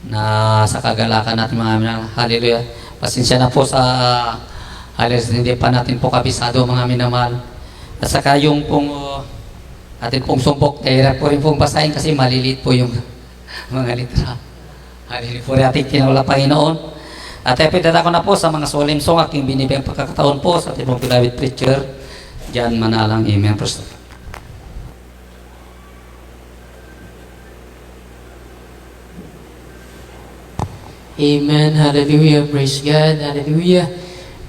na sa kagalakan natin mga minamahal. Hallelujah. Pasensya na po sa hindi pa natin po kabisado mga minamahal. At saka yung pong atin pong sumpok, kaya po rin pong basahin kasi maliliit po yung mga litra. Hallelujah po rin ating kinawala Panginoon. At ipinadala ko na po sa mga solemn song aking binibigyan pagkakataon po sa ating pong beloved preacher, John Manalang. Amen. Amen. Hallelujah. Praise God. Hallelujah.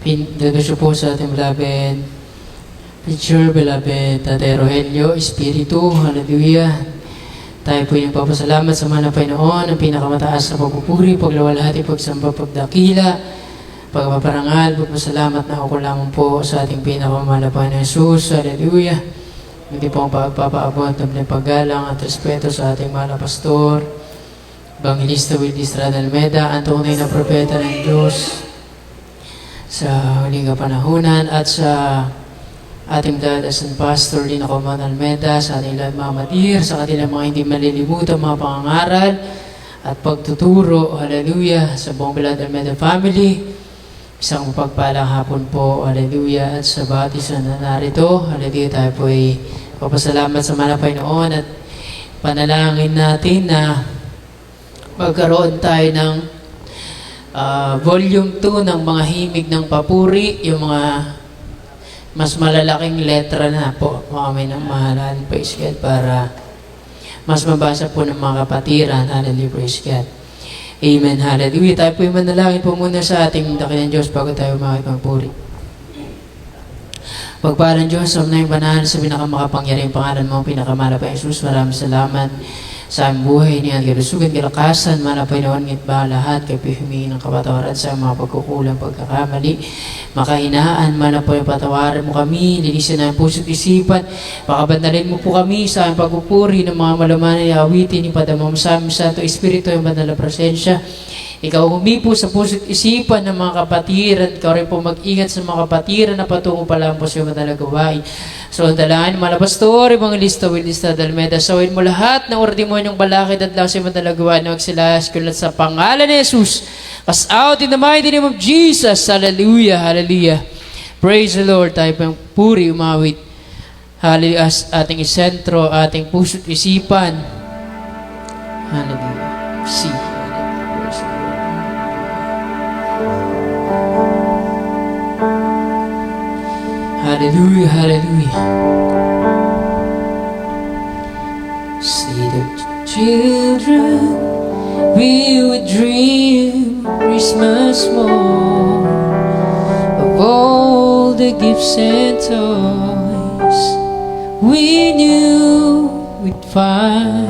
Pindadoso po sa ating beloved preacher, beloved Tatay Rogelio Espiritu. Hallelujah. Tayo po yung papasalamat sa mga Panginoon, ang pinakamataas na pagpupuri, paglawalhati, pagsamba, pagdakila, pagpaparangal, pagpasalamat na ako lamang po sa ating pinakamamahal na Panginoon Jesus. Hallelujah. Hindi po ang pagpapaabot ng paggalang at respeto sa ating mahal na pastor, Evangelista Willie Estrada Almeda, ang tunay na propeta ng Diyos sa huling kapanahunan, at sa ating dadas and pastor Lina Coman Almeda, sa ating lahat mga madir, sa kanilang mga hindi malilimutan mga pangangaral at pagtuturo. Hallelujah. Sa buong Bilad Almeda family, isang mapagpalang hapon po. Hallelujah. At sa bawat isa na narito, hallelujah, tayo po ay papasalamat sa mga Panginoon at panalangin natin na magkaroon tayo ng volume 2 ng mga himig ng papuri, yung mga mas malalaking letra na po, mga may nang mahalan, praise God, para mas mabasa po ng mga kapatiran. Hallelujah, praise God. Amen, hallelujah. Tayo po yung manalangin po muna sa ating dakilang Diyos bago tayo makipagpuri. Pagpalang Diyos, sa unang banal sa pinakamakapangyarihang pangalan mo, pinakamala pa Jesus, maraming salamat sa aming buhay niya, kalusugan, kalakasan, mana Panginoon, ngit ba lahat, kayo humingi ng kapatawaran sa mga pagkukulang, pagkakamali, makahinaan, mana po yung patawaran mo kami, linisin namin puso't isipan, pakabandalin mo po kami sa aming pagpupuri ng mga malamanay awitin, ipadama mo sa aming Santo Espiritu, yung banal na presensya. Ikaw humipo sa puso't isipan ng mga kapatiran. Ikaw rin po mag-ingat sa mga kapatiran na patungo pa lang po sa iyong madalang gawain. So, ang dalangin, mga pastor, Evangelista Willie Estrada Almeda, sawin mo lahat ng ordemonyong balakid at lang sa iyong madalang gawain ng magsilas kulat sa pangalan ni Jesus. Cast out in the mighty name of Jesus. Hallelujah, hallelujah. Praise the Lord. Tayo pang puri, umawit. Hallelujah. Ating isentro, ating puso't isipan. Hallelujah. See. Hallelujah, hallelujah. See the children, we would dream Christmas morn of all the gifts and toys we knew we'd find,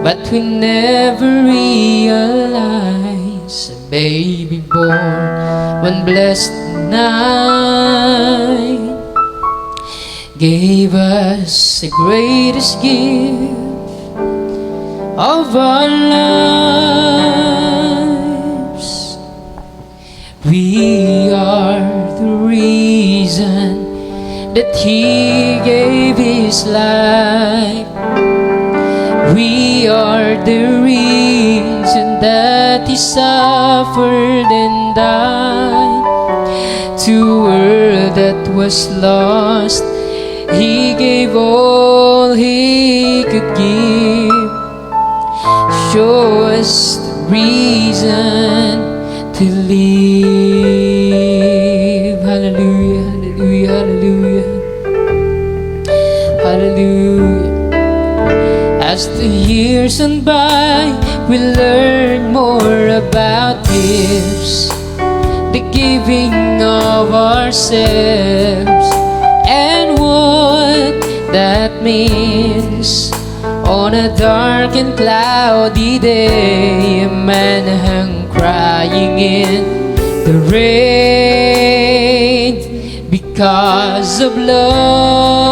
but we never realized a baby born one blessed night gave us the greatest gift of our lives. We are the reason that He gave His life. We are the reason that He suffered and died. To a world that was lost, He gave all He could give. Show us the reason to live. Hallelujah, hallelujah, hallelujah. Hallelujah. As the years went by, we learn more about gifts, the giving of ourselves, and what that means. On a dark and cloudy day, a man hung crying in the rain because of love,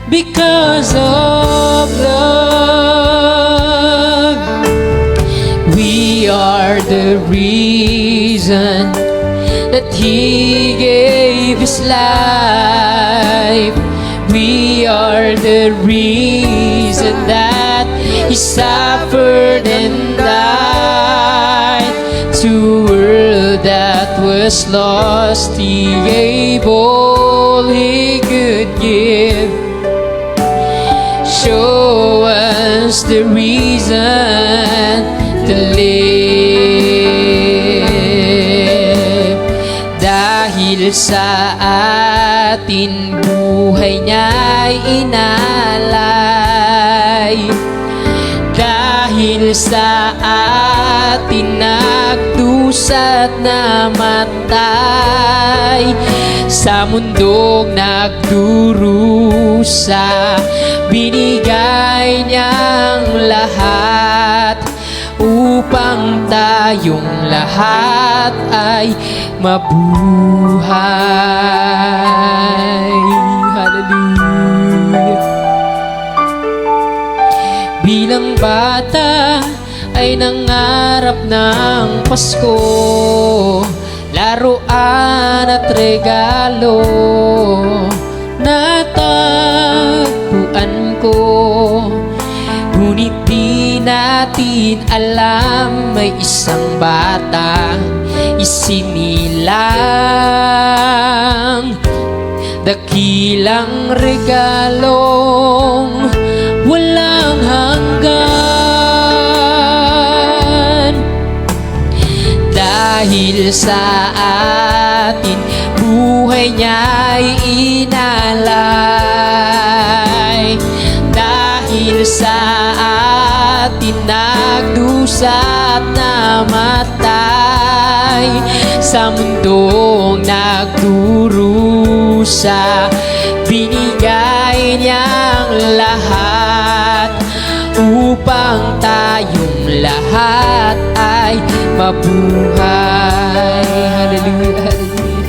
because of love. We are the reason that He gave His life. We are the reason that He suffered and died to a world that was lost. He gave all He could give. Show us the reason to live. Dahil sa atin buhay niya'y inalay. Dahil sa atin nagdusa't namatay. Sa mundong nagdurusa, binigay niyang lahat upang tayong lahat ay mabuhay. Hallelujah. Bilang bata ay nangarap ng Pasko, laruan at regalo. Natagpuan ko, ngunit di natin alam may isang bata isinilang. Dakilang regalong walang hanggan. Dahil sa atin buhay niya'y inalay. Dahil sa atin nagdusa't namatay. Sa mundong nagdurusa, binigay niyang lahat upang tayong lahat ay mabuhay. Hallelujah, hallelujah.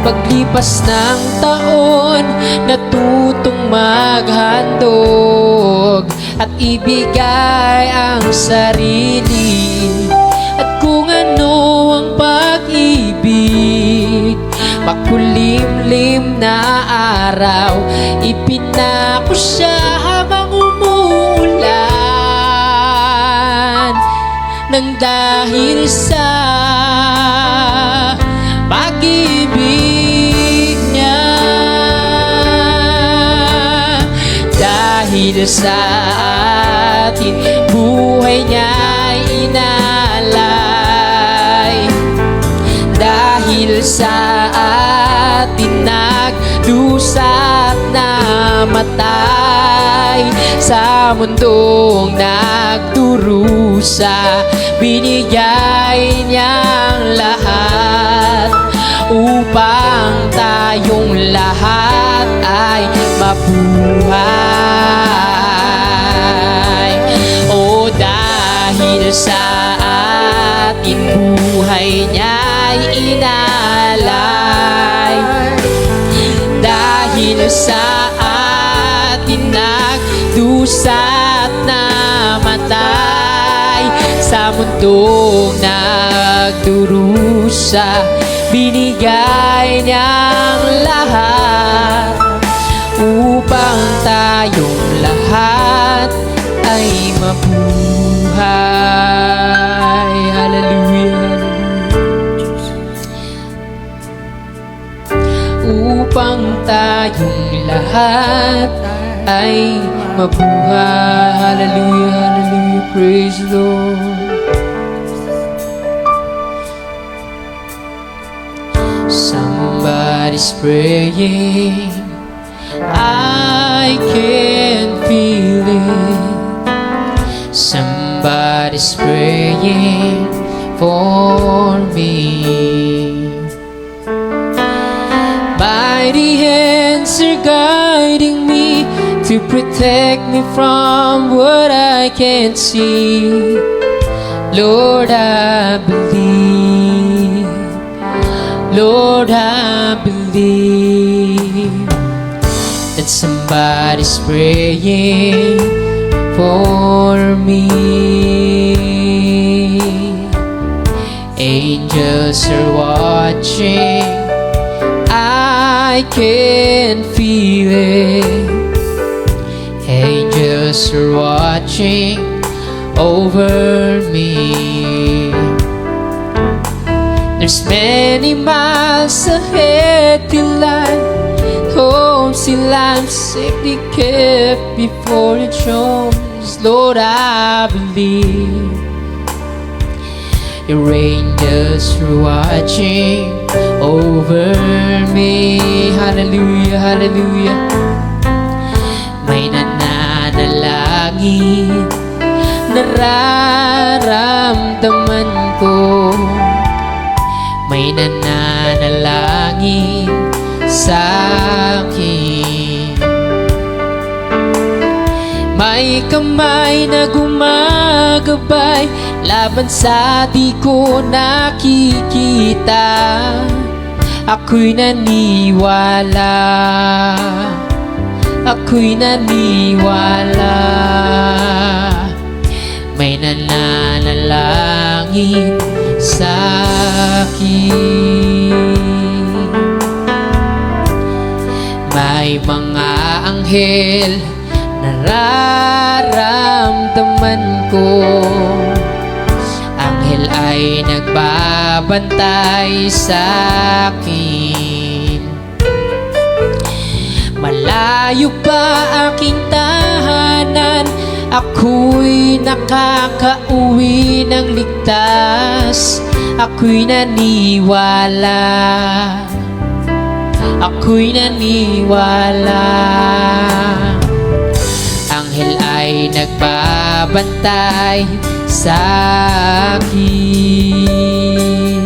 Paglipas ng taon, natutong maghandog at ibigay ang sarili. At kung ano ang pag-ibig, makulimlim na araw, ipinako siya habang umuulan. Nang dahil sa pag-ibig niya, dahil sa atin buhay niya'y inalay. Dahil sa atin nagdusa't namatay. Sa mundong nagdurusa, binigay niyang lahat upang tayong lahat ay mabuhay. O dahil sa atin buhay niya'y inalay. Dahil sa atin nagdusa't namatay. Sa mundong nagdurusa, binigay niyang lahat upang tayong lahat ay mabuhay. Hallelujah. Upang tayong lahat ay mabuhay. Hallelujah, hallelujah, praise the Lord. Somebody's praying, I can feel it. Somebody's praying for me. Mighty hands are guiding me to protect me from what I can't see. Lord, I believe. Lord, I believe that somebody's praying for me. Angels are watching, I can feel it. Angels are watching over me. There's many miles ahead till I'm home, still I'm safely kept before your throne. Lord, I believe your angels are watching over me. Hallelujah, hallelujah. May nananalangin, nararamdaman ko. May nananalangin sa akin. May kamay na gumagabay laban sa di ko nakikita. Ako'y naniwala, ako'y naniwala. May nananalangin sa akin. May mga anghel nararamdaman ko. Anghel ay nagbabantay sa akin. Malayo pa aking tahanan, ako'y nakakauwi ng ligtas. Ako'y naniwala, ako'y naniwala. Anghel ay nagbabantay sa akin.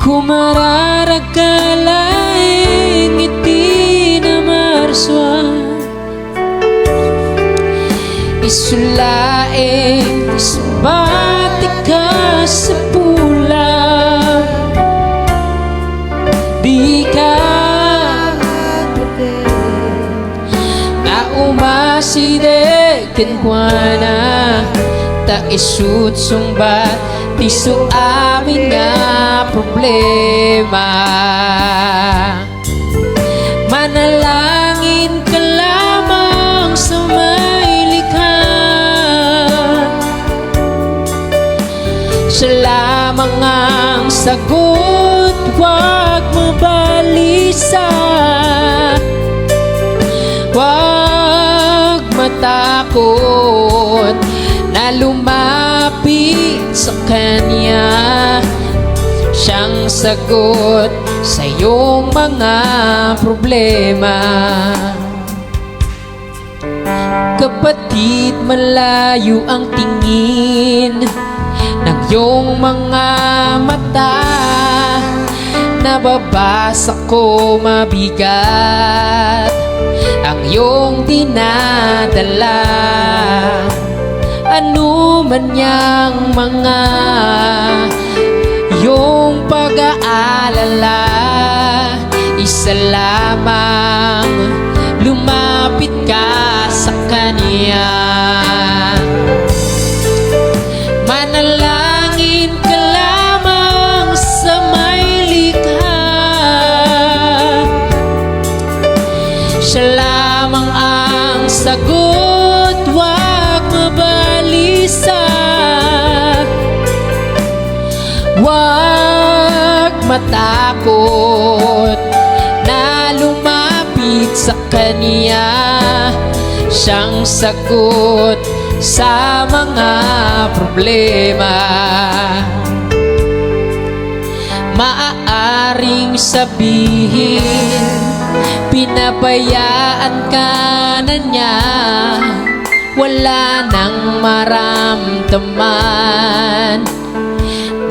Kung mararagalay ngiti na marswan, isulaing isbati ka sa pulang. Di ka na umaside kenkwana, ta isut sumbat tisu amin nga problema. Manalangin ka lamang sa may likha, siya lamang ang sagot, huwag mabalisa. Huwag matakot na lumapit sa Kanya. Siyang sagot sa iyong mga problema. Kapatid, malayo ang tingin ng iyong mga mata. Nababasa ko mabigat ang iyong dinadala. Ano man yang mga iyong pag-aalala, isa lamang, lumapit ka sa Kanya. Manalangin ka lamang sa may likha, siya lamang ang sagot, huwag mabalisa. Huwag matakot na lumapit sa Kanya. Siyang sagot sa mga problema. Maaaring sabihin, pinabayaan ka na niya, wala nang maramdaman,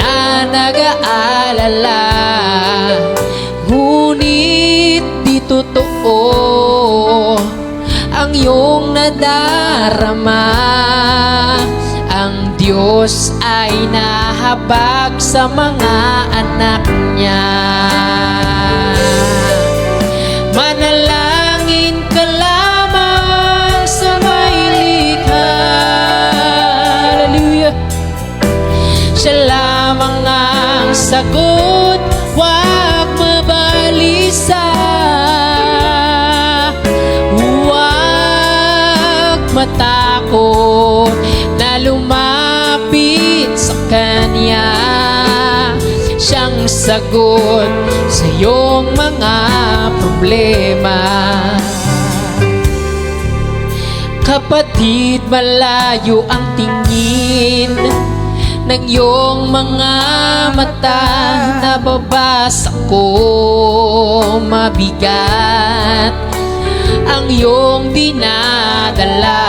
na nag-aalala. Ngunit di totoo ang iyong nadarama. Ang Diyos ay nahabag sa mga anak Niya. Manalangin ka lamang sa may likha. Hallelujah. Siya lamang ang sagot, huwag mabalisa. Huwag matakot matakot na lumapit sa Kanya. Siyang sagot sa iyong mga problema. Kapatid, malayo ang tingin ng iyong mga mata. Nababasa ko mabigat ang iyong dinadala.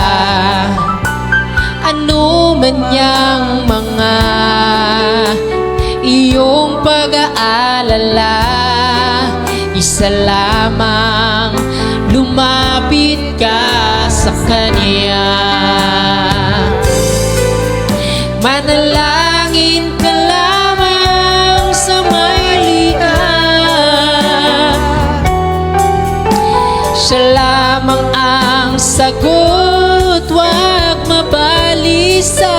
Ano man yang mga iyong pag-aalala, isa lamang, lumapit ka sa Kanya. Manalangin ka lamang sa may likha. Siya lamang ang sagot, huwag mabalisa.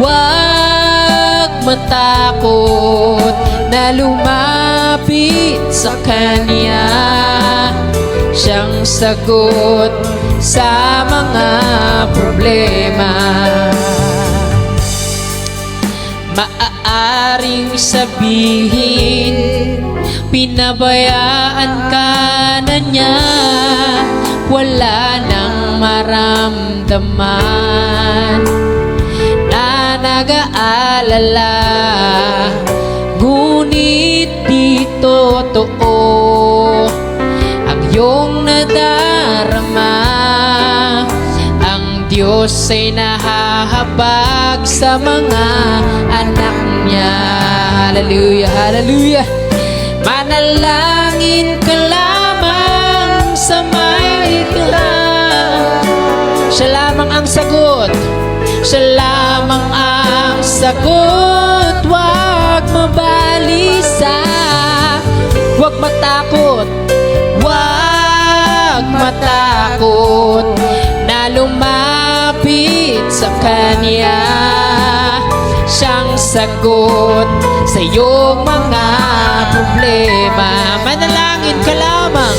Huwag matakot na lumapit sa Kanya. Siyang sagot sa mga problema. Maaaring sabihin, pinabayaan ka na niya, wala nang maramdaman na nag-aalala. Ngunit di totoo ang iyong nadarama. Ang Diyos ay nahahabag sa mga anak niya. Hallelujah, hallelujah. Manalangin ka lamang sa may likha. Siya lamang ang sagot, siya lamang ang sagot. Huwag mabalisa, huwag matakot, huwag matakot na lumapit sa Kanya. Siyang sagot sa iyong mga problema. Manalangin ka lamang,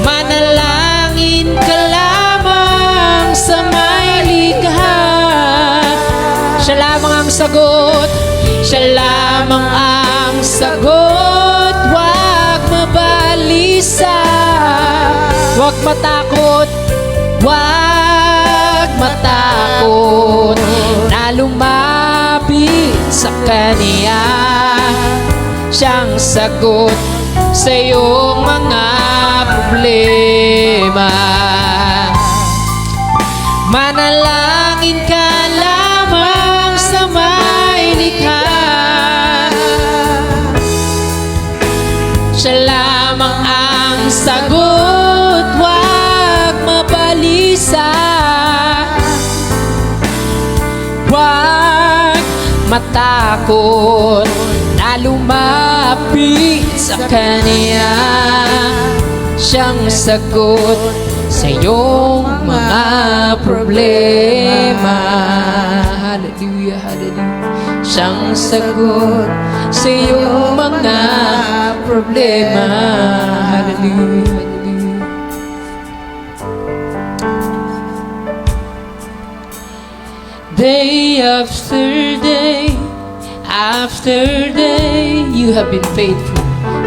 manalangin ka lamang sa may likha. Siya lamang ang sagot, siya lamang ang sagot. Huwag mabalisa, huwag matakot, huwag matakot na lumapit sa Kanya. Siyang sagot sa iyong mga problema. Manalangin ka lamang sa may likha. Siya lamang ang sagot, huwag mabalisa, huwag matakot na lumapit sa Kanya. Siyang sagot sa iyong mga problema. Hallelujah, hallelujah. Siyang sagot sa iyong mga problema. Hallelujah, hallelujah. Day after day, after day, you have been faithful.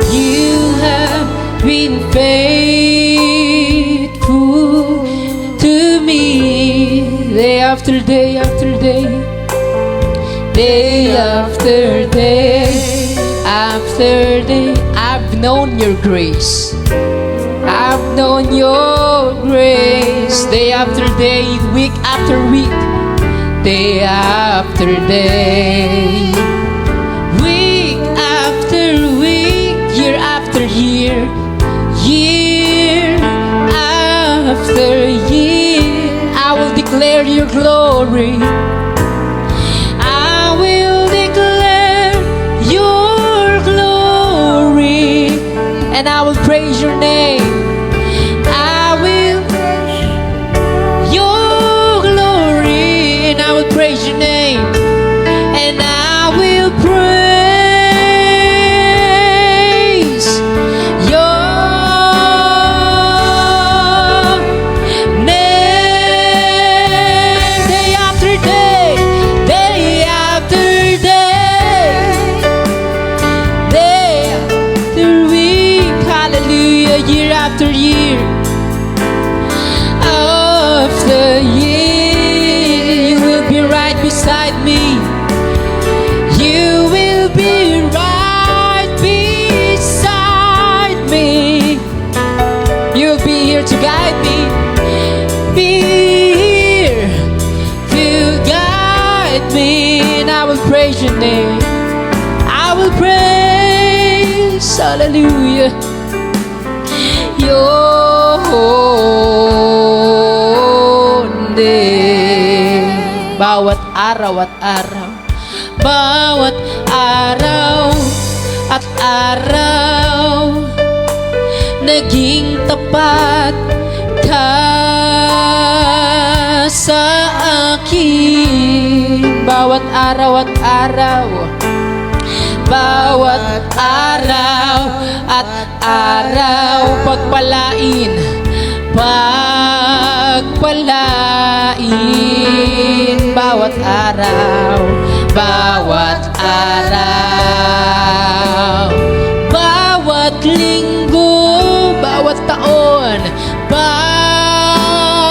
You have been faithful to me. Day after day, after day, day after day, after day. I've known your grace, I've known your grace. Day after day, week after week, day after day, week after week, year after year, year after year. I will declare your glory, I will declare your glory, and I will praise your name. I will your glory, and I will praise your name, and I will praise your me. You will be right beside me. You'll be here to guide me. Be here to guide me. And I will praise your name. I will praise, hallelujah, your name. Bawat araw at araw, bawat araw at araw, naging tapat ka sa akin. Bawat araw at araw, bawat araw at araw, pagpalain, pagpalain. Bawat araw, bawat araw, bawat linggo, bawat taon, bawat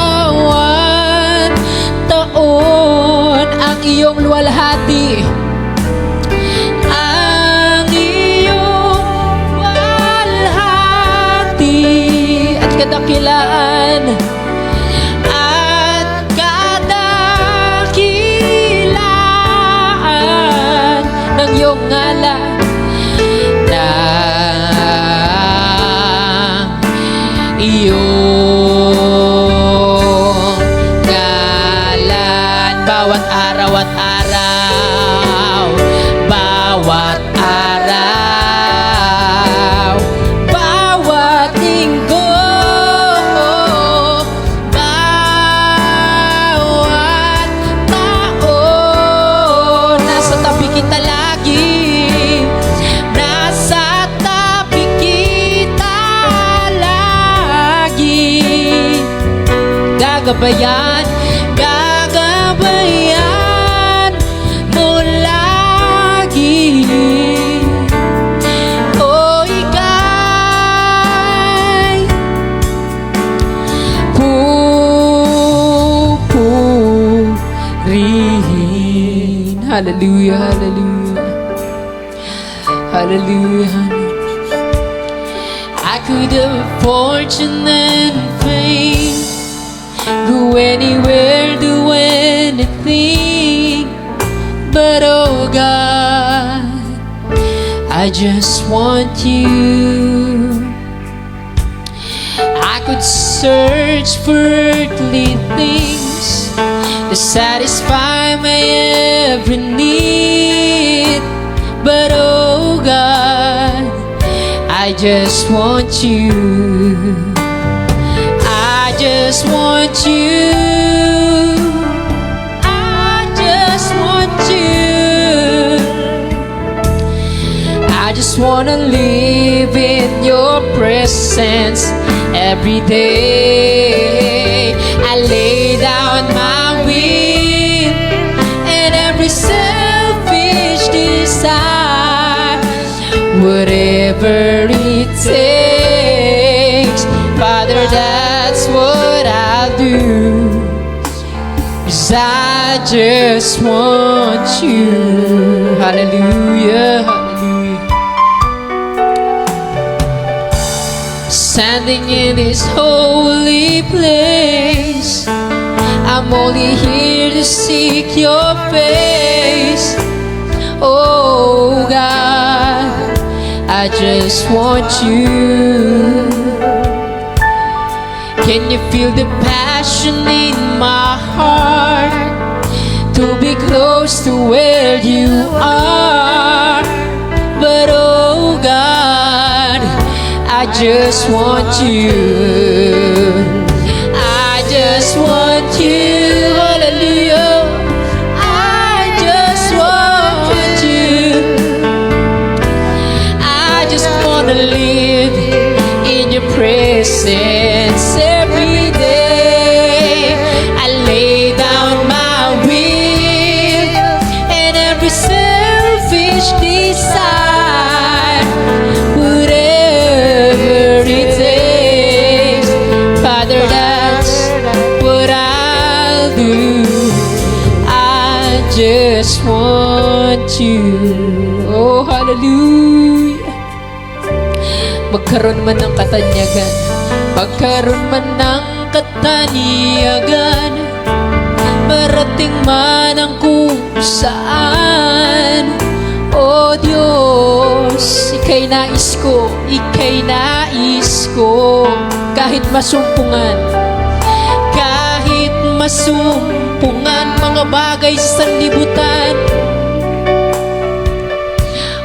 taon, ang iyong luwalhati, ang iyong luwalhati at kadakilaan, at kadakilaan ng iyong ngalan, ng iyong ngalan. Bawat araw at araw, bawat araw, bawat linggo, bawat taon, nasa tabi kita lagi, nasa tabi kita lagi, gagabayan, gagabayan mo lagi. O ika'y pupurihin. Hallelujah, hallelujah, hallelujah. I could have fortune and fame, go anywhere, do anything, but oh God, I just want you. I could search for earthly things to satisfy my every need, but oh God, I just want you. I just want you. I just want you. I just wanna live in your presence every day. I lay down my will and every selfish desire, whatever it takes, Father, that's what I'll do, 'cause I just want you. Hallelujah, hallelujah. Standing in this holy place, I'm only here to seek your face. Oh God, I just want you. Can you feel the passion in my heart to be close to where you are? But oh God, I just want you. I just want you. Hallelujah. I just want you. I just wanna live in your presence every day. I lay down my will and every selfish desire, whatever it takes, Father, that's what I'll do. I just want you. Oh, hallelujah. Magkaroon man ng katanyagan, magkaroon man ng kataniyagan, marating man ang kung saan. O Diyos, ika'y nais ko, ika'y nais ko. Kahit masumpungan, kahit masumpungan mga bagay sa sanlibutan.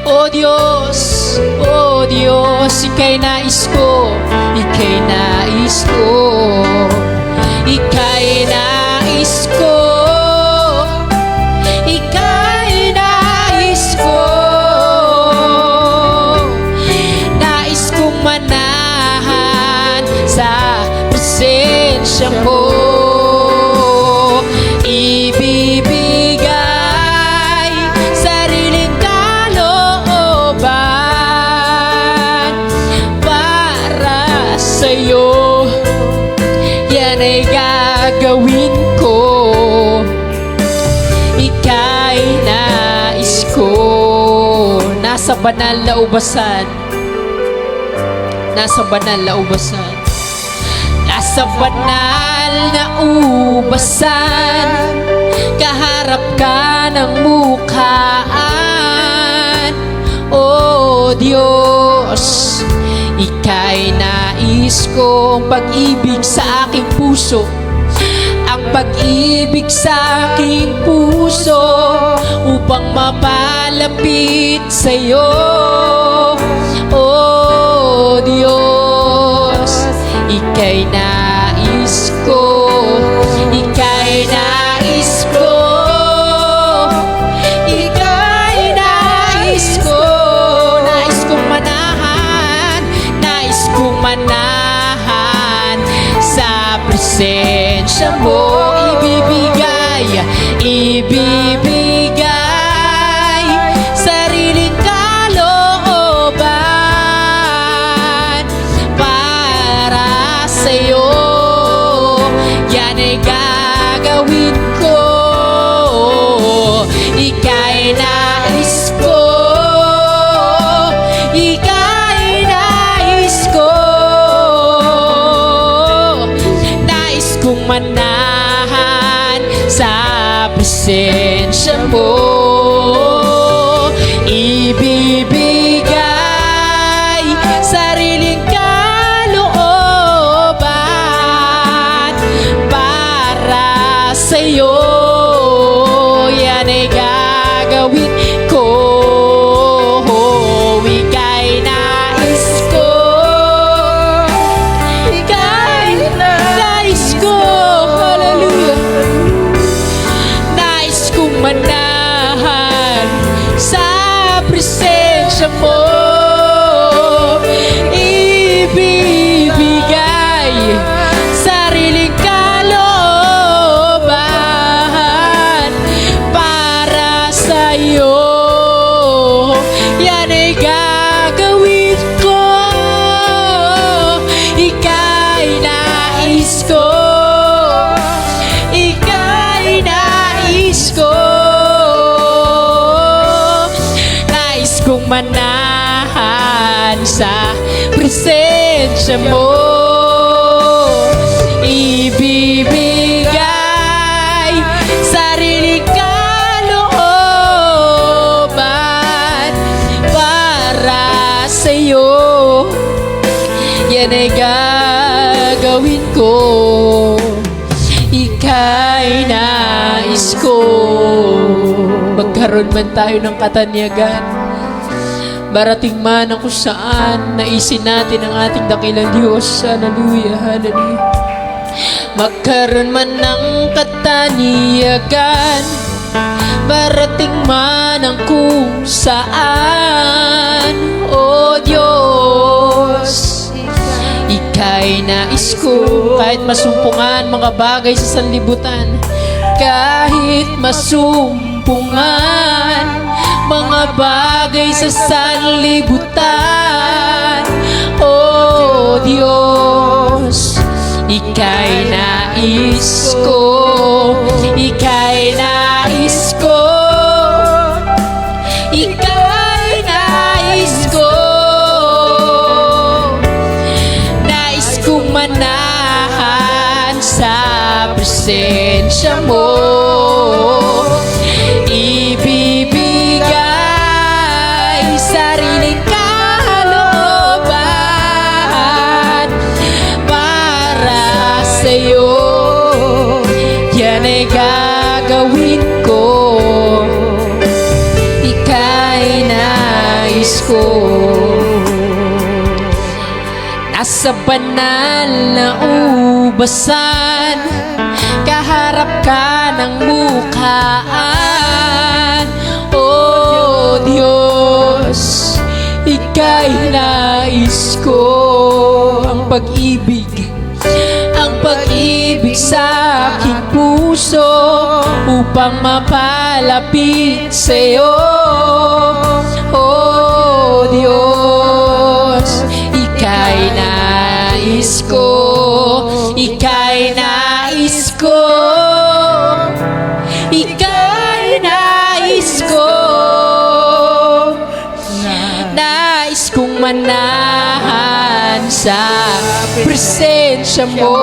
O Diyos, ika'y nais ko, ika'y nais ko, ika'y nais ko, ika'y nais ko. Nais kong manahan sa presensya mo. Ibibigay sariling kalooban para sa'yo. Yan ay gagawin ko. Ika'y nais ko. Nasa banal na ubasan, nasa banal na ubasan, nasa banal na ubasan, kaharap ka ng mukhaan. O Diyos, ika'y nais kong pag-ibig sa aking puso, ang pag-ibig sa aking puso, upang mapalapit sa'yo. O Diyos, ika'y nais ko, ika'y nais ko, ika'y nais ko. Nais kong manahan, nais kong manahan sa presensya mo. Ibibigay sariling kalooban para sa'yo. Yan ay gagawin ko. Ika'y nais ko, ika'y nais ko. Nais kong manahan sa presensya mo. Ibibigay sariling kalooban para sa'yo. Yan ay gagawin ko. Ika'y nais ko, ika'y nais ko. Hallelujah. Manahan sa presensya mo. Ibibigay sariling kalooban para sa'yo. Yan ay gagawin ko. Ika'y nais ko, ika'y nais ko. Kung manahan sa presensya mo. Ibibigay sariling kalooban para sa'yo. Yan ay gagawin ko. Ika'y nais ko. Magkaroon man tayo ng katanyagan, marating man ang kung saan naisin natin ang ating dakilang Diyos. Hallelujah, hallelujah. Magkaroon man ng kataniyagan, marating man ang kung saan. O Diyos, ika'y nais ko. Kahit masumpungan mga bagay sa sanlibutan, kahit masumpungan mga bagay sa sanlibutan. O Diyos, ika'y nais ko, ika'y nais ko. presensya mo. Ibibigay sariling kalooban para sa'yo. Yan ay gagawin ko, ika'y nais ko. Nasa banal na ubasan, kaharap ka ng mukhaan. O Diyos, ika'y nais ko. Ang pag-ibig sa aking puso, upang mapalapit sa'yo. O Diyos, ika'y nais ko, ika'y nais ko, ika'y nais ko. Nais kong manahan sa presensya mo.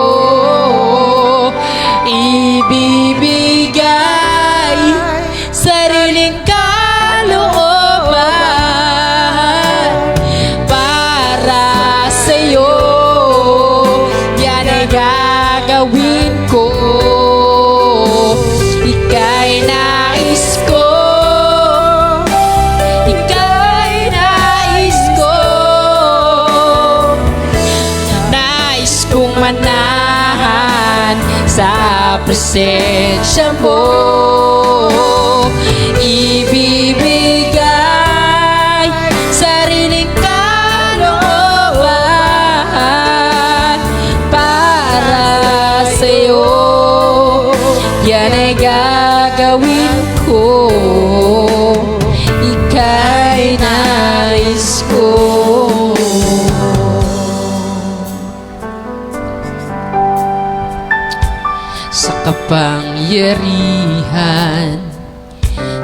Ibibigay sariling kalooban para sa'yo. Yan ay gagawin ko, ika'y nais ko, ika'y nais ko. Nais kong manahan sa presensya mo. Ibibigay sariling kalooban para sa'yo. Yan ay gagawin ko, ika'y nais ko. Sa kapangyarihan,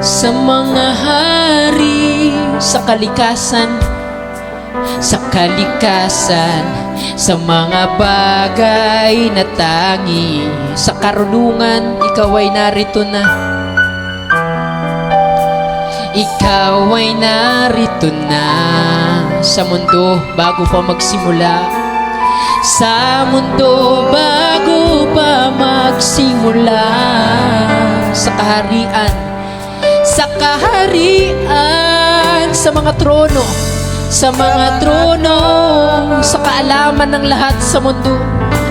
sa mga hari, sa kalikasan, sa kalikasan, sa mga bagay na tangi, sa karunungan, ikaw ay narito na. Ikaw ay narito na sa mundo bago pa magsimula. Sa mundo bago pa magsimula. Sa kaharian, sa kaharian, sa mga trono, sa mga trono, sa kaalaman ng lahat sa mundo,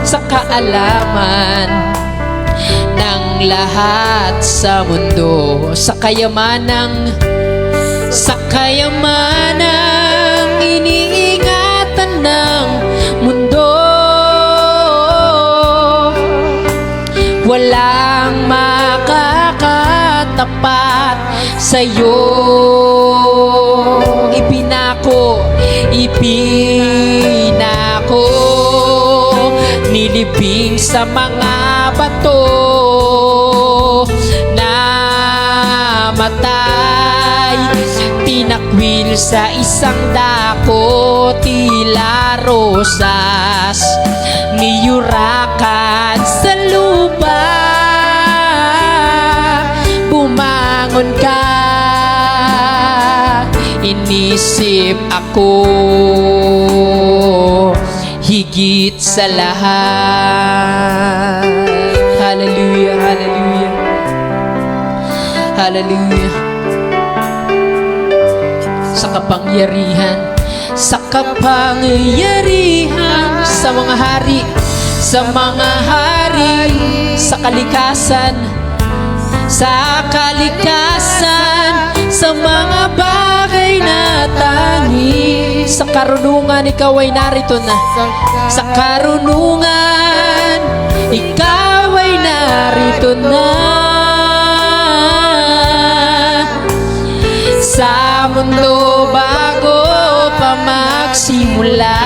sa kaalaman ng lahat sa mundo, sa kayamanang iniingatan ng mundo. Walang makakatapat sa'yo. Ipinako, nilibing sa mga bato, namatay, tinakwil sa isang dako, tila rosas, niyurakan sa lupa. Bumangon ka, inisip ako, higit sa lahat. Hallelujah, hallelujah, hallelujah. Sa kapangyarihan, sa kapangyarihan, sa mga hari, sa mga hari, sa kalikasan, sa kalikasan, sa mga bagay na tangi, sa karunungan, ikaw ay narito na. Sa karunungan, ikaw ay narito na. Sa mundo bago pa magsimula.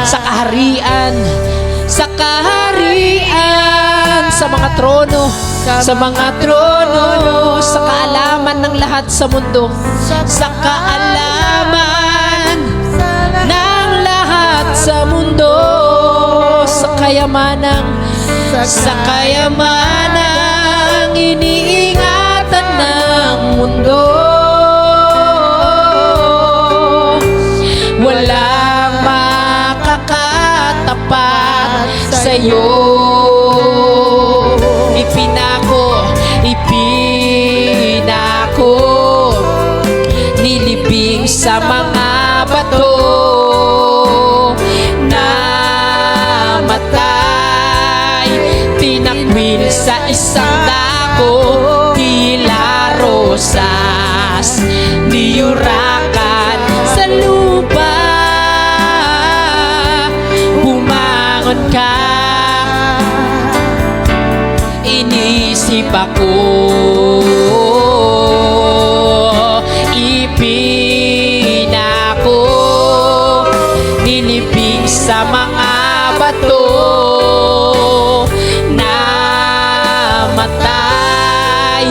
Sa kaharian, sa kaharian, sa mga trono, sa mga trono, sa kaalaman ng lahat sa mundo, sa kaalaman ng lahat sa mundo, sa kayamanang sa kayamanang iniingatan ng mundo. Walang makakatapat sa'yo. Ipinako, nilibing sa mga bato, namatay, tinakwil sa isang dako, tila rosas, niyurakan sa lupa. Bumangon ka, inisip ako, ipinako, nilibing sa mga bato, namatay,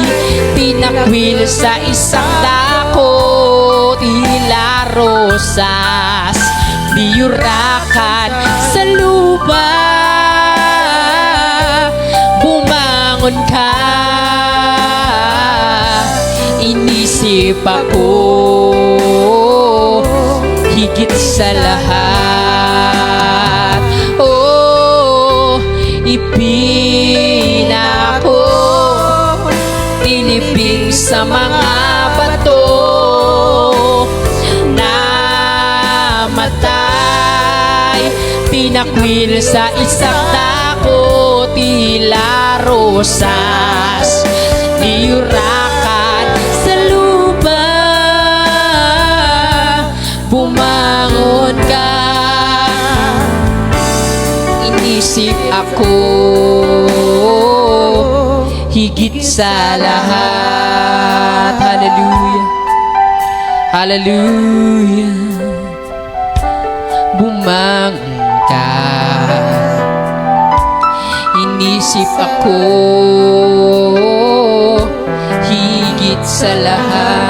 tinakwil sa isang dako, tila rosas, niyurakan sa lupa. Bumangon ka, inisip ako, higit sa lahat. Oh, ipinako, nilibing sa mga bato, namatay, tinakwil sa isang dako, tila rosas, niyurakan sa lupa. Bumangon ka, inisip ako, higit sa lahat. Hallelujah, hallelujah. Bumangon ka, inisip ako, higit sa lahat.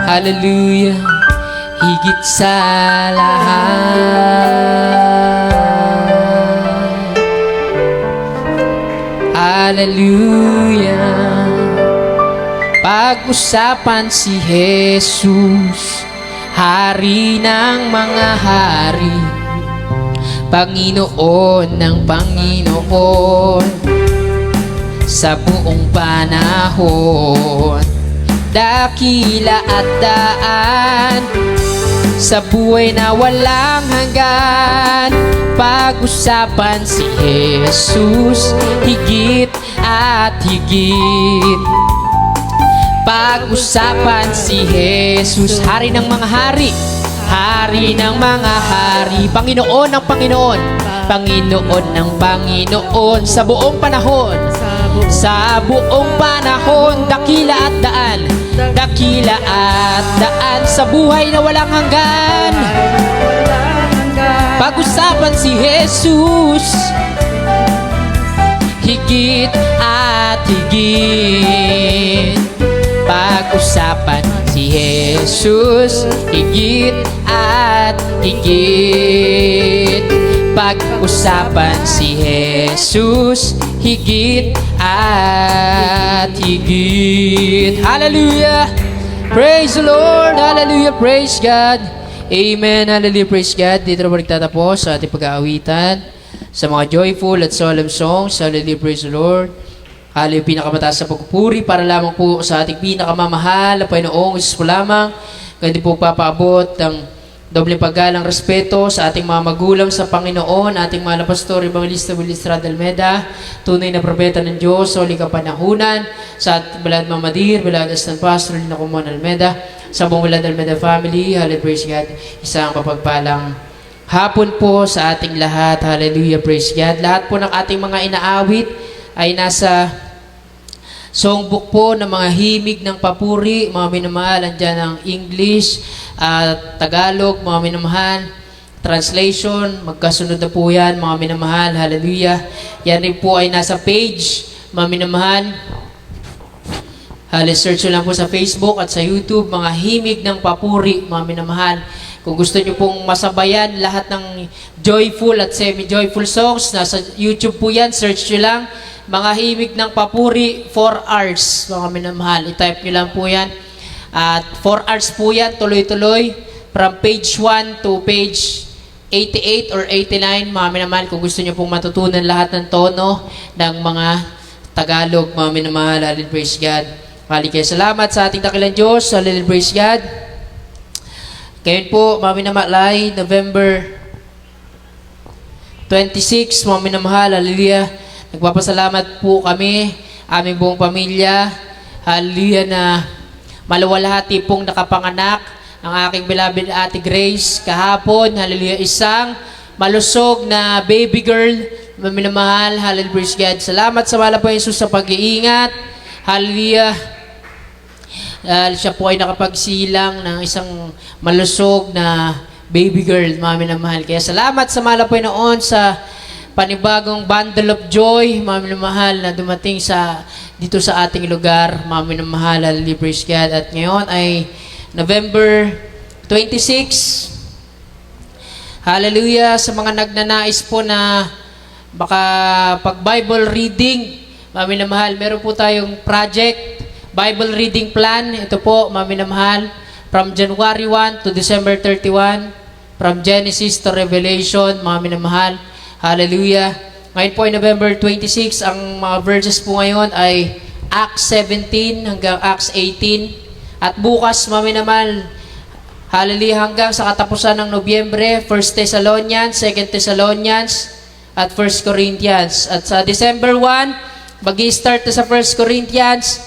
Hallelujah, higit sa lahat. Hallelujah. Pag-usapan si Jesus, Hari ng mga hari, Panginoon ng Panginoon, sa buong panahon, dakila at daan, sa buhay na walang hanggan. Pag-usapan si Jesus, higit at higit. Pag-usapan si Jesus, Hari ng mga hari, Hari ng mga hari, Panginoon ng Panginoon, Panginoon ng Panginoon, sa buong panahon, sa buong panahon, dakila at daan, dakila at daan, sa buhay na walang hanggan. Pag-usapan si Jesus, higit at higit. Pag-usapan si Jesus, higit at higit. Pag-usapan si Jesus, higit at higit. Hallelujah! Praise the Lord! Hallelujah! Praise God! Amen! Hallelujah! Praise God! Dito na po nagtatapos sa ating pag-aawitan sa mga joyful at solemn songs. Hallelujah! Praise the Lord! Hallelujah! Pinakamataas sa pagpupuri para lamang po sa ating pinakamamahal na Panginoong Isus po lamang. Kaya di po papaabot ang doble paggalang respeto sa ating mga magulang sa Panginoon, ating mga pastor, Evangelista Willie Estrada Almeda, tunay na propeta ng Diyos sa huling kapanahunan, sa ating Balad Mamadir, Balad Astan Pastor, Lina Kumon Almeda, sa buong Balad Almeda family. Hallelujah, praise God. Isang papagpalang hapon po sa ating lahat. Hallelujah, praise God. Lahat po ng ating mga inaawit ay nasa songbook po ng mga himig ng papuri, mga minamahal, andyan ang English at Tagalog, mga minamahal, translation, magkasunod na po yan, mga minamahal, hallelujah. Yan rin po ay nasa page, mga minamahal. Search nyo lang po sa Facebook at sa YouTube, mga himig ng papuri, mga minamahal. Kung gusto nyo pong masabayan lahat ng joyful at semi-joyful songs, nasa YouTube po yan, search nyo lang, mga himig ng papuri, 4 hours, mga minamahal. I-type nyo lang po yan. At 4 hours po yan, tuloy-tuloy, from page 1 to page 88 or 89, mga minamahal. Kung gusto nyo pong matutunan lahat ng tono ng mga Tagalog, mga minamahal, hallelujah, praise God. Mali kayo, salamat sa ating dakilang Diyos, hallelujah, praise God. Ngayon po, mga minamahal, November 26, mga minamahal, hallelujah. Nagpapasalamat po kami, aming buong pamilya, hallelujah, na maluwalhati pong nakapanganak ang aking beloved Ate Grace kahapon, hallelujah, isang malusog na baby girl, mga minamahal, hallelujah, praise God. Salamat sa mahal po Jesus sa pag-iingat, hallelujah. Siya po ay nakapagsilang ng isang malusog na baby girl, mga minamahal. Kaya salamat sa mahal po noon sa panibagong bundle of joy, mga minamahal, na dumating dito sa ating lugar, mga minamahal, hallelujah, praise God. At ngayon ay November 26, hallelujah, sa mga nagnanais po na baka pag-Bible reading, mga minamahal, meron po tayong project, Bible reading plan. Ito po, mga minamahal, from January 1 to December 31, from Genesis to Revelation, mga minamahal, hallelujah. Ngayon po ay November 26, ang mga verses po ngayon ay Acts 17 hanggang Acts 18. At bukas, mga minamahal, hallelujah, hanggang sa katapusan ng Nobyembre, 1 Thessalonians, 2 Thessalonians, at 1 Corinthians. At sa December 1, mag-i-start na sa 1 Corinthians.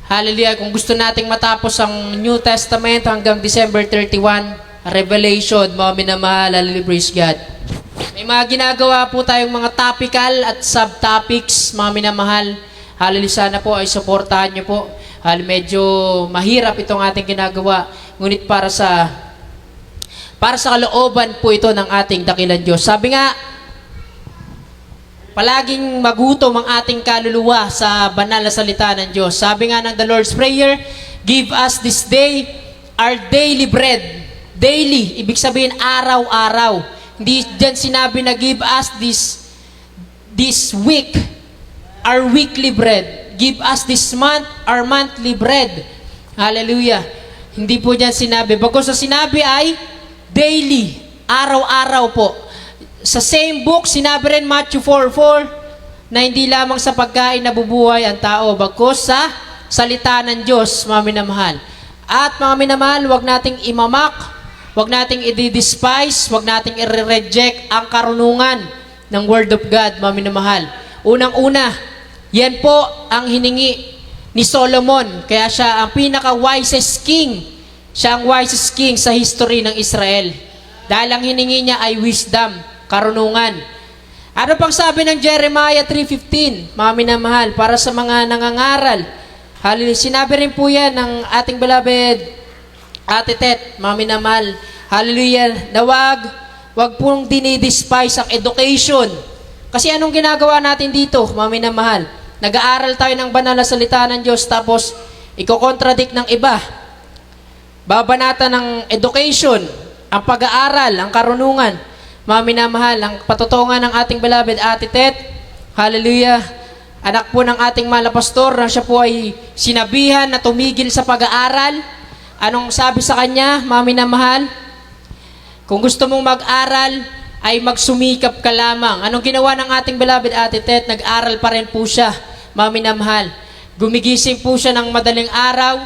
Hallelujah. Kung gusto nating matapos ang New Testament hanggang December 31, Revelation, mga minamahal, hallelujah, praise God. May mga ginagawa po tayong mga topical at subtopics, mga minamahal. Hallelujah, sana po ay suportahan nyo po. Medyo mahirap itong ating ginagawa. Ngunit para sa kalooban po ito ng ating dakilang Diyos. Sabi nga, palaging magutom ang ating kaluluwa sa banal na salita ng Diyos. Sabi nga ng the Lord's Prayer, give us this day our daily bread. Daily, ibig sabihin araw-araw. Hindi dyan sinabi na give us this week, our weekly bread. Give us this month, our monthly bread. Hallelujah. Hindi po dyan sinabi. Bagos sa sinabi ay daily, araw-araw po. Sa same book, sinabi rin Matthew 4:4 na hindi lamang sa pagkain nabubuhay ang tao, bagkus sa salita ng Diyos, mga minamahal. At mga minamahal, huwag nating imamak, huwag nating i-despise, huwag nating i-reject ang karunungan ng Word of God, mga minamahal. Unang-una, yan po ang hiningi ni Solomon. Kaya siya ang pinaka-wisest king. Siya ang wisest king sa history ng Israel. Dahil ang hiningi niya ay wisdom, karunungan. Ano pang sabi ng Jeremiah 3:15, mga minamahal, para sa mga nangangaral? Hallelujah. Sinabi rin po yan ng ating beloved Ate Tet, mga minamahal. Hallelujah. Na wag pong dinidespise ang education. Kasi anong ginagawa natin dito, mga minamahal? Nag-aaral tayo ng banal na salita ng Diyos, tapos iko-contradict ng iba. Babanatan ng education, ang pag-aaral, ang karunungan. Mga minamahal, ang patutungan ng ating beloved Ate Tet, hallelujah, anak po ng ating mahal na pastor, na siya po ay sinabihan na tumigil sa pag-aaral. Anong sabi sa kanya, mga minamahal? Kung gusto mong mag-aral, ay magsumikap ka lamang. Anong ginawa ng ating beloved Ate Tet? Nag-aral pa rin po siya, mga minamahal. Gumigising po siya ng madaling araw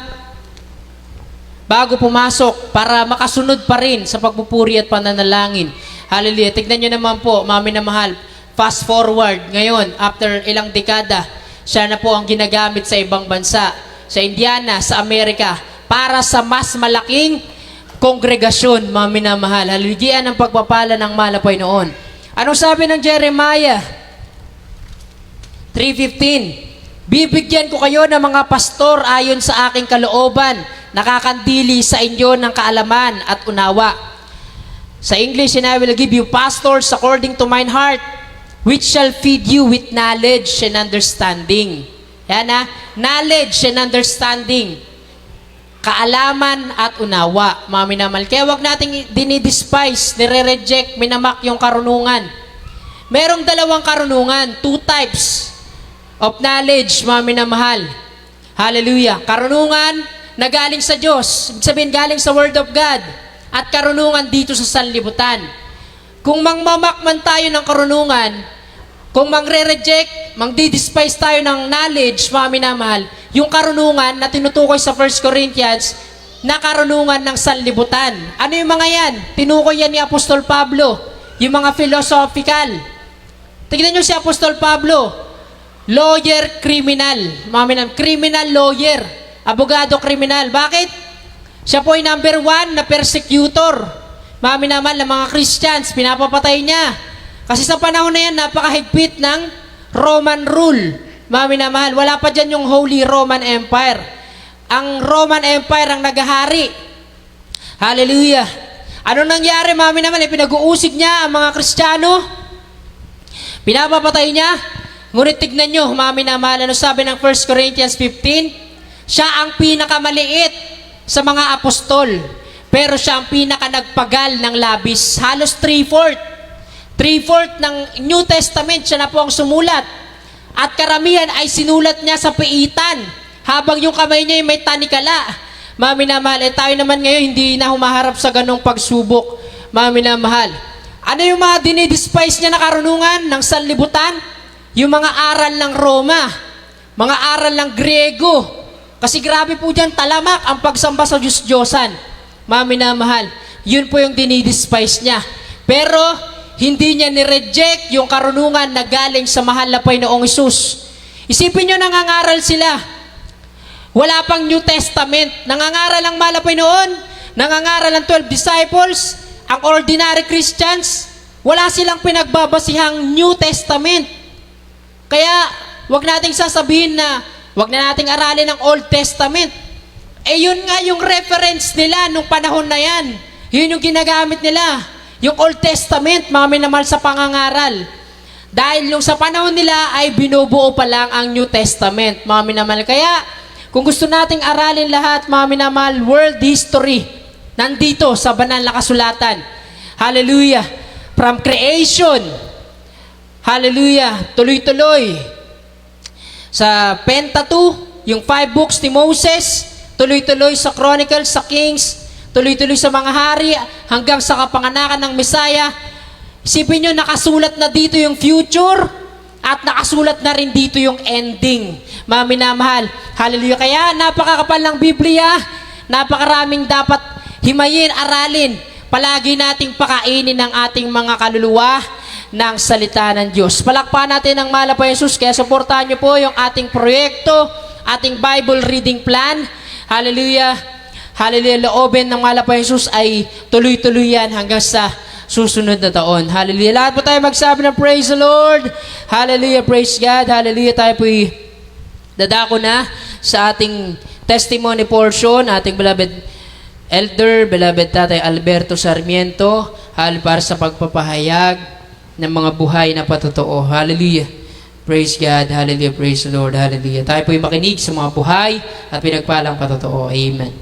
bago pumasok para makasunod pa rin sa pagpupuri at pananalangin. Hallelujah. Tignan nyo naman po, mga minamahal, fast forward, ngayon, after ilang dekada, siya na po ang ginagamit sa ibang bansa, sa Indiana, sa Amerika, para sa mas malaking kongregasyon, mga minamahal. Hallelujah, ang pagpapala ng malapay noon. Anong sabi ng Jeremiah 3:15? Bibigyan ko kayo ng mga pastor ayon sa aking kalooban, nakakandili sa inyo ng kaalaman at unawa. Sa English, and I will give you pastors according to mine heart, which shall feed you with knowledge and understanding. Yan na, knowledge and understanding. kaalaman at unawa, mga minamahal. Kaya wag nating dinidespise, nire-reject, minamak yung karunungan. Merong dalawang karunungan, two types of knowledge, mga minamahal. Hallelujah. Karunungan na galing sa Diyos, ibig sabihin galing sa Word of God, at karunungan dito sa sanlibutan. Kung mangmamak man tayo ng karunungan, kung mangre-reject, mangdi-despise tayo ng knowledge, mga minamahal, yung karunungan na tinutukoy sa 1 Corinthians, na karunungan ng sanlibutan. Ano yung mga yan? Tinukoy yan ni Apostol Pablo. Yung mga philosophical. Tignan nyo si Apostol Pablo. Lawyer, criminal. Mga minamahal, criminal lawyer. Abogado, kriminal. Bakit? Siya po ay number 1 na persecutor. Mga minamahal, ng mga Christians, pinapapatay niya. Kasi sa panahon na yan, napakahigpit ng Roman rule. Mga minamahal, wala pa dyan yung Holy Roman Empire. Ang Roman Empire ang naghahari. Hallelujah. Ano nangyari, mga minamahal? Pinag-uusig niya ang mga Kristiyano. Pinapapatay niya. Ngunit tignan nyo, mga minamahal, ano sabi ng 1 Corinthians 15? Siya ang pinakamaliit sa mga apostol. Pero siya ang pinaka-nagpagal ng labis. Halos 3/4 ng New Testament, siya na po ang sumulat. At karamihan ay sinulat niya sa piitan. Habang yung kamay niya ay may tanikala. Mga minamahal, tayo naman ngayon hindi na humaharap sa ganong pagsubok. Mga minamahal. Ano yung mga dinidespise niya na karunungan ng sanlibutan? Yung mga aral ng Roma. Mga aral ng Griego. Kasi grabe po dyan, talamak ang pagsamba sa Diyos-Diyosan. Mga minamahal. Yun po yung dinidespise niya. Pero hindi niya ni-reject yung karunungan na galing sa mahal na Panginoong Hesus. Isipin nyo, nangangaral sila. Wala pang New Testament. Nangangaral ang mahal na Panginoon. Nangangaral ang 12 disciples. Ang ordinary Christians. Wala silang pinagbabasihang New Testament. Kaya, wag nating sasabihin na wag na nating aralin ang Old Testament. Yun nga yung reference nila nung panahon na yan. Yun yung ginagamit nila. Yung Old Testament, mga minamahal, sa pangangaral. Dahil yung sa panahon nila ay binubuo pa lang ang New Testament, mga minamahal. Kaya, kung gusto nating aralin lahat, mga minamahal, world history, nandito sa banal na kasulatan. Hallelujah. From creation, hallelujah, tuloy-tuloy. Sa Pentateuch, yung 5 books ni Moses, tuloy-tuloy sa Chronicles, sa Kings, tuloy-tuloy sa mga hari, hanggang sa kapanganakan ng Messiah. Isipin nyo, nakasulat na dito yung future, at nakasulat na rin dito yung ending. Mga minamahal, hallelujah. Kaya napakakapal ng Biblia, napakaraming dapat himayin, aralin. Palagi nating pakainin ng ating mga kaluluwa ng salita ng Diyos. Palakpakan natin ang mahal na Panginoon Jesus. Kaya suportahan nyo po yung ating proyekto, ating Bible reading plan. Hallelujah. Hallelujah, loobin ng mahal na Panginoon Jesus ay tuloy-tuloy yan hanggang sa susunod na taon. Hallelujah. Lahat po tayo magsabi ng praise the Lord. Hallelujah, praise God. Hallelujah, tayo po'y dadako na sa ating testimony portion. Ating beloved elder, beloved Tatay Alberto Sarmiento, para sa pagpapahayag ng mga buhay na patotoo. Hallelujah. Praise God. Hallelujah, praise the Lord. Hallelujah. Tayo po'y makinig sa mga buhay at pinagpalang patotoo. Amen.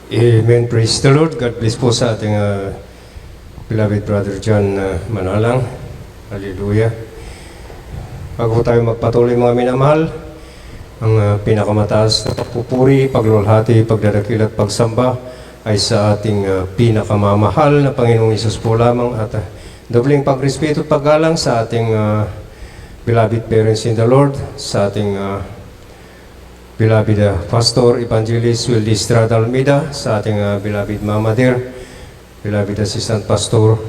Amen. Praise the Lord. God bless po sa ating beloved Brother John Manalang. Hallelujah. Bago tayo magpatuloy, mga minamahal, ang pinakamataas na pagpupuri, paglulhati, pagdadakil at pagsamba ay sa ating pinakamamahal na Panginoong Hesus po lamang, at dobling pagrespeto at paggalang sa ating beloved parents in the Lord, sa ating beloved Pastor Evangelist Wildy Estrada Almeida, sa ating beloved Mama Dear, beloved Assistant Pastor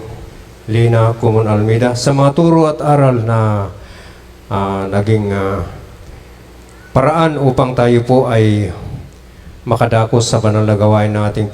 Lina Kumon Almeida, sa mga turo at aral na naging paraan upang tayo po ay makadakos sa banal na gawain ng ating